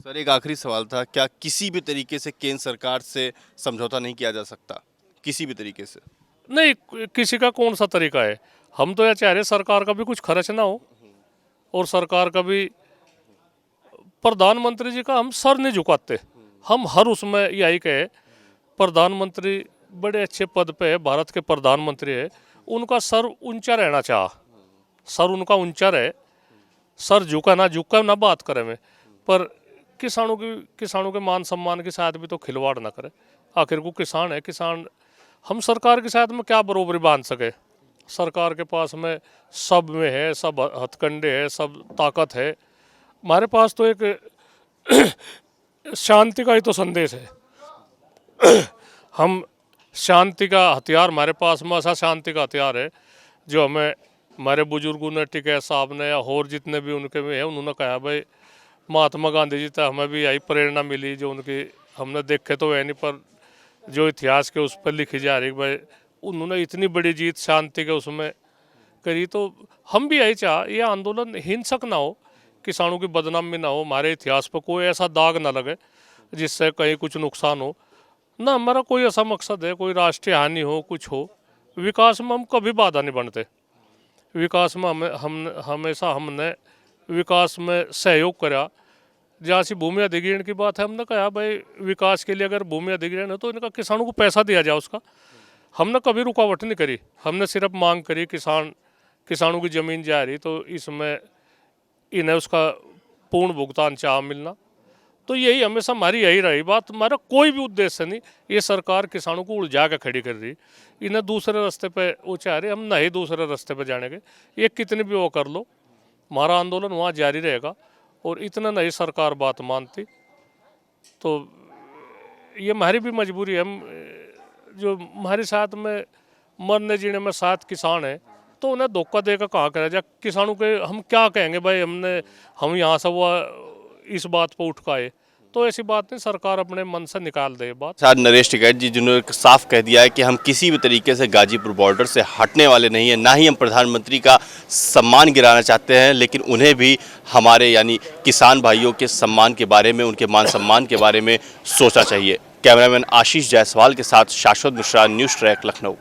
Sir एक आखिरी सवाल था, क्या किसी भी तरीके से केंद्र सरकार से समझौता नहीं किया जा सकता? किसी भी तरीके से? नहीं, किसी का कौन सा तरीका है। हम तो यह चाह रहे सरकार का भी कुछ खर्च ना हो, और सरकार का भी, प्रधानमंत्री जी का हम सर नहीं झुकाते। हम हर उसमें यही कहे, प्रधानमंत्री बड़े अच्छे पद पे है, भारत के प्रधानमंत्री है, उनका सर ऊंचा रहना चाह, सर उनका ऊंचा रहे, सर झुका ना बात करे में, पर किसानों के मान सम्मान के साथ भी तो खिलवाड़ ना करे। आखिर को किसान है, किसान हम सरकार के साथ में क्या बरोबरी बांध सके। सरकार के पास में सब में है, सब हथकंडे है, सब ताकत है। हमारे पास तो एक शांति का ही तो संदेश है। हम शांति का हथियार, हमारे पास में ऐसा शांति का हथियार है जो हमें हमारे बुजुर्गों ने, टिकैत साहब ने या और जितने भी उनके में है, उन्होंने कहा भाई महात्मा गांधी जी तक हमें भी यही प्रेरणा मिली जो उनकी हमने देखे तो है नहीं, पर जो इतिहास के उस पर लिखी जा रही भाई उन्होंने इतनी बड़ी जीत शांति के उसमें करी। तो हम भी यही चाह, ये आंदोलन हिंसक ना हो, किसानों की बदनामी ना हो, हमारे इतिहास पर कोई ऐसा दाग ना लगे जिससे कहीं कुछ नुकसान हो ना। हमारा कोई ऐसा मकसद है कोई राष्ट्रीय हानि हो, कुछ हो। विकास में हम कभी बाधा नहीं बनते। विकास में हम हमेशा हमने विकास में सहयोग करा। जहाँ से भूमि अधिग्रहण की बात है, हमने कहा भाई विकास के लिए अगर भूमि अधिग्रहण है तो इनका किसानों को पैसा दिया जाए उसका। हमने कभी रुकावट नहीं करी, हमने सिर्फ मांग करी किसानों की ज़मीन जा रही तो इसमें इन्हें उसका पूर्ण भुगतान चाह मिलना। तो यही हमेशा हमारी यही रही बात। हमारा कोई भी उद्देश्य नहीं, ये सरकार किसानों को उलझा के खड़ी कर रही, इन्हें दूसरे रास्ते पे वो चाह रहे, हम नहीं दूसरे रास्ते पे जाने के। ये कितनी भी वो कर लो, हमारा आंदोलन वहाँ जारी रहेगा। और इतना नहीं सरकार बात मानती तो ये हमारी भी मजबूरी है। हम जो हमारे साथ में मरने जीने में साथ किसान है तो उन्हें धोखा देकर कहाँ करा जाए। किसानों के हम क्या कहेंगे भाई हम यहाँ से वो इस बात पर उठ के आए, तो ऐसी बात नहीं, सरकार अपने मन से निकाल दे बात। सर नरेश टिकैत जी जिन्होंने साफ कह दिया है कि हम किसी भी तरीके से गाजीपुर बॉर्डर से हटने वाले नहीं हैं, ना ही हम प्रधानमंत्री का सम्मान गिराना चाहते हैं, लेकिन उन्हें भी हमारे यानी किसान भाइयों के सम्मान के बारे में, उनके मान सम्मान के बारे में सोचना चाहिए। कैमरामैन आशीष जायसवाल के साथ शाश्वत मिश्रा, न्यूज़ ट्रैक, लखनऊ।